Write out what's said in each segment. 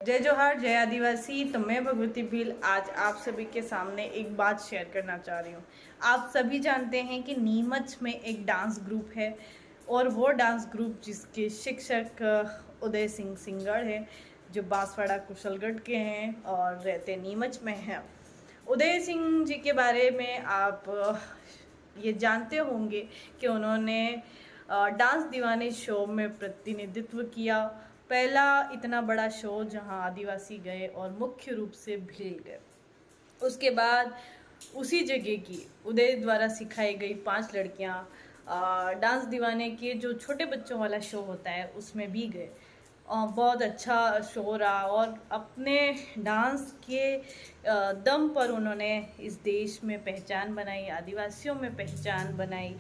जय जोहार, जय आदिवासी। तो मैं भगवती भील आज आप सभी के सामने एक बात शेयर करना चाह रही हूँ। आप सभी जानते हैं कि नीमच में एक डांस ग्रुप है और वो डांस ग्रुप जिसके शिक्षक उदय सिंह सिंगड़ हैं, जो बांसवाड़ा कुशलगढ़ के हैं और रहते नीमच में हैं। उदय सिंह जी के बारे में आप ये जानते होंगे कि उन्होंने डांस दीवाने शो में प्रतिनिधित्व किया। पहला इतना बड़ा शो जहां आदिवासी गए और मुख्य रूप से भील गए। उसके बाद उसी जगह की उदय द्वारा सिखाई गई 5 लड़कियां डांस दीवाने के जो छोटे बच्चों वाला शो होता है उसमें भी गए। बहुत अच्छा शो रहा और अपने डांस के दम पर उन्होंने इस देश में पहचान बनाई, आदिवासियों में पहचान बनाई।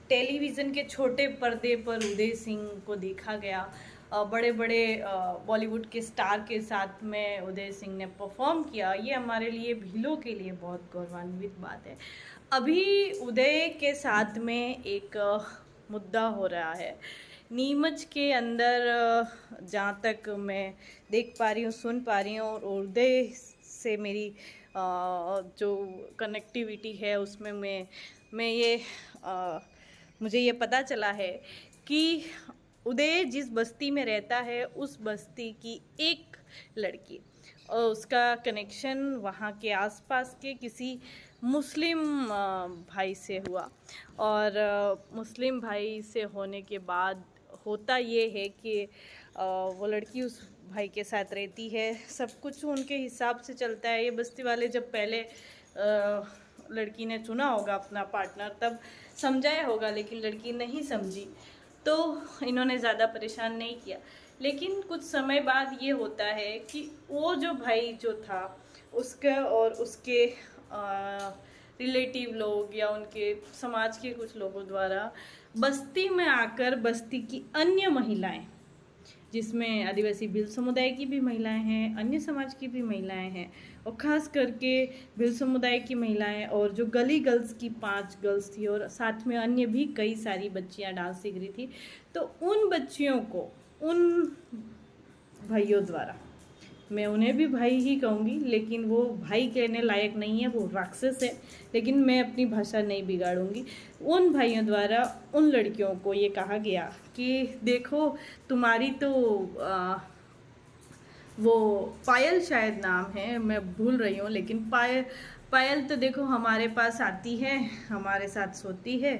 टेलीविज़न के छोटे पर्दे पर उदय सिंह को देखा गया। बड़े बड़े बॉलीवुड के स्टार के साथ में उदय सिंह ने परफॉर्म किया। ये हमारे लिए भीलों के लिए बहुत गौरवान्वित बात है। अभी उदय के साथ में एक मुद्दा हो रहा है नीमच के अंदर, जहाँ तक मैं देख पा रही हूँ, सुन पा रही हूँ, और उदय से मेरी जो कनेक्टिविटी है उसमें मैं ये मुझे ये पता चला है कि उदय जिस बस्ती में रहता है उस बस्ती की एक लड़की और उसका कनेक्शन वहाँ के आसपास के किसी मुस्लिम भाई से हुआ। और मुस्लिम भाई से होने के बाद होता ये है कि वो लड़की उस भाई के साथ रहती है। सब कुछ उनके हिसाब से चलता है। ये बस्ती वाले जब पहले लड़की ने चुना होगा अपना पार्टनर तब समझाया होगा, लेकिन लड़की नहीं समझी तो इन्होंने ज़्यादा परेशान नहीं किया। लेकिन कुछ समय बाद ये होता है कि वो जो भाई जो था उसका और उसके रिलेटिव लोग या उनके समाज के कुछ लोगों द्वारा बस्ती में आकर बस्ती की अन्य महिलाएं, जिसमें आदिवासी भील समुदाय की भी महिलाएं हैं, अन्य समाज की भी महिलाएं हैं, और ख़ास करके भील समुदाय की महिलाएं और जो गली गर्ल्स की 5 गर्ल्स थी और साथ में अन्य भी कई सारी बच्चियां डांस सीख रही थी। तो उन बच्चियों को उन भाइयों द्वारा, मैं उन्हें भी भाई ही कहूँगी, लेकिन वो भाई कहने लायक नहीं है, वो राक्षस है, लेकिन मैं अपनी भाषा नहीं बिगाड़ूंगी। उन भाइयों द्वारा उन लड़कियों को ये कहा गया कि देखो तुम्हारी तो वो पायल शायद नाम है, मैं भूल रही हूँ, लेकिन पायल तो देखो हमारे पास आती है, हमारे साथ सोती है,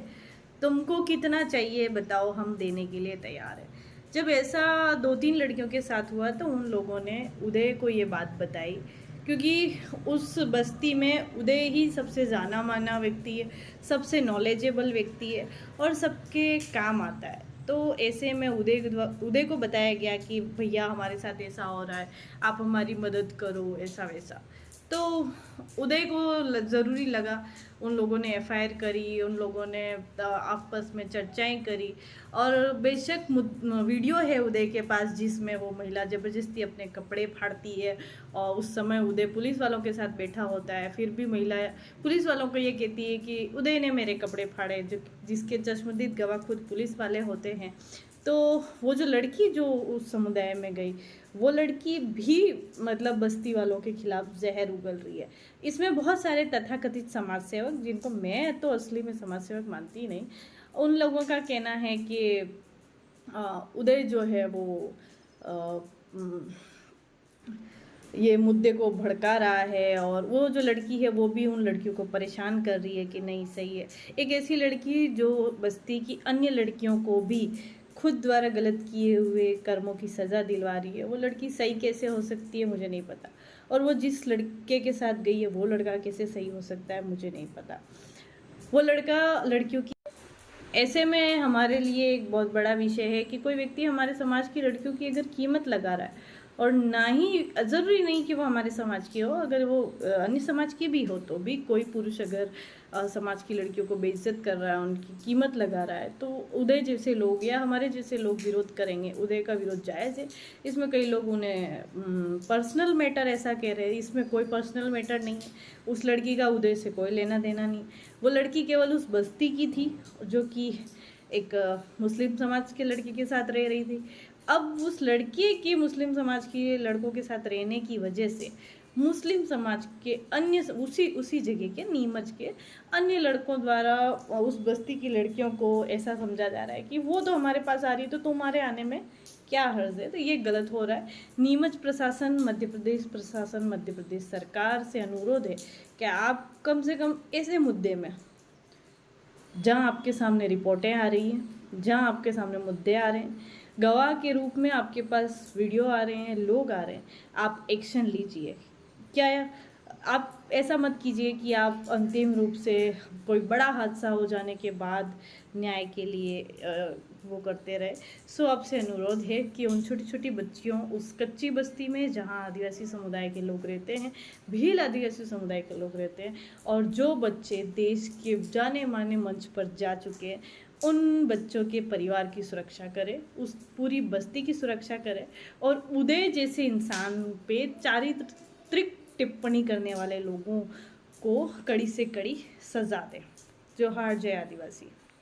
तुमको कितना चाहिए बताओ, हम देने के लिए तैयार है। जब ऐसा 2-3 लड़कियों के साथ हुआ तो उन लोगों ने उदय को ये बात बताई, क्योंकि उस बस्ती में उदय ही सबसे जाना माना व्यक्ति है, सबसे नॉलेजेबल व्यक्ति है और सबके काम आता है। तो ऐसे में उदय को बताया गया कि भैया हमारे साथ ऐसा हो रहा है, आप हमारी मदद करो, ऐसा वैसा। तो उदय को ज़रूरी लगा। उन लोगों ने एफआईआर करी, उन लोगों ने आपस में चर्चाएं करी और बेशक वीडियो है उदय के पास जिसमें वो महिला ज़बरदस्ती अपने कपड़े फाड़ती है और उस समय उदय पुलिस वालों के साथ बैठा होता है। फिर भी महिला पुलिस वालों को ये कहती है कि उदय ने मेरे कपड़े फाड़े, जो जिसके चश्मदीद गवाह खुद पुलिस वाले होते हैं। तो वो जो लड़की जो उस समुदाय में गई, वो लड़की भी मतलब बस्ती वालों के खिलाफ जहर उगल रही है। इसमें बहुत सारे तथाकथित समाज सेवक, जिनको मैं तो असली में समाज सेवक मानती नहीं, उन लोगों का कहना है कि उदय जो है वो ये मुद्दे को भड़का रहा है और वो जो लड़की है वो भी उन लड़कियों को परेशान कर रही है कि नहीं सही है। एक ऐसी लड़की जो बस्ती की अन्य लड़कियों को भी खुद द्वारा गलत किए हुए कर्मों की सज़ा दिलवा रही है, वो लड़की सही कैसे हो सकती है मुझे नहीं पता। और वो जिस लड़के के साथ गई है वो लड़का कैसे सही हो सकता है मुझे नहीं पता। वो लड़का लड़कियों की, ऐसे में हमारे लिए एक बहुत बड़ा विषय है कि कोई व्यक्ति हमारे समाज की लड़कियों की अगर कीमत लगा रहा है, और ना ही ज़रूरी नहीं कि वो हमारे समाज की हो, अगर वो अन्य समाज की भी हो तो भी कोई पुरुष अगर समाज की लड़कियों को बेइज्जत कर रहा है, उनकी कीमत लगा रहा है, तो उदय जैसे लोग या हमारे जैसे लोग विरोध करेंगे। उदय का विरोध जायज़ है। इसमें कई लोग उन्हें पर्सनल मैटर ऐसा कह रहे हैं, इसमें कोई पर्सनल मैटर नहीं है। उस लड़की का उदय से कोई लेना देना नहीं। वो लड़की केवल उस बस्ती की थी जो कि एक मुस्लिम समाज के लड़के के साथ रह रही थी। अब उस लड़की के मुस्लिम समाज के लड़कों के साथ रहने की वजह से मुस्लिम समाज के अन्य उसी जगह के नीमच के अन्य लड़कों द्वारा उस बस्ती की लड़कियों को ऐसा समझा जा रहा है कि वो तो हमारे पास आ रही है तो तुम्हारे आने में क्या हर्ज है। तो ये गलत हो रहा है। नीमच प्रशासन, मध्य प्रदेश प्रशासन, मध्य प्रदेश सरकार से अनुरोध है कि आप कम से कम ऐसे मुद्दे में जहाँ आपके सामने रिपोर्टें आ रही हैं, जहाँ आपके सामने मुद्दे आ रहे हैं, गवाह के रूप में आपके पास वीडियो आ रहे हैं, लोग आ रहे हैं, आप एक्शन लीजिए। क्या आप ऐसा मत कीजिए कि आप अंतिम रूप से कोई बड़ा हादसा हो जाने के बाद न्याय के लिए वो करते रहे। सो आपसे अनुरोध है कि उन छोटी छोटी बच्चियों उस कच्ची बस्ती में जहाँ आदिवासी समुदाय के लोग रहते हैं, भील आदिवासी समुदाय के लोग रहते हैं, और जो बच्चे देश के जाने माने मंच पर जा चुके हैं, उन बच्चों के परिवार की सुरक्षा करें, उस पूरी बस्ती की सुरक्षा करें, और उदय जैसे इंसान पे चारित्रिक टिप्पणी करने वाले लोगों को कड़ी से कड़ी सजा दें। जोहार, जय आदिवासी।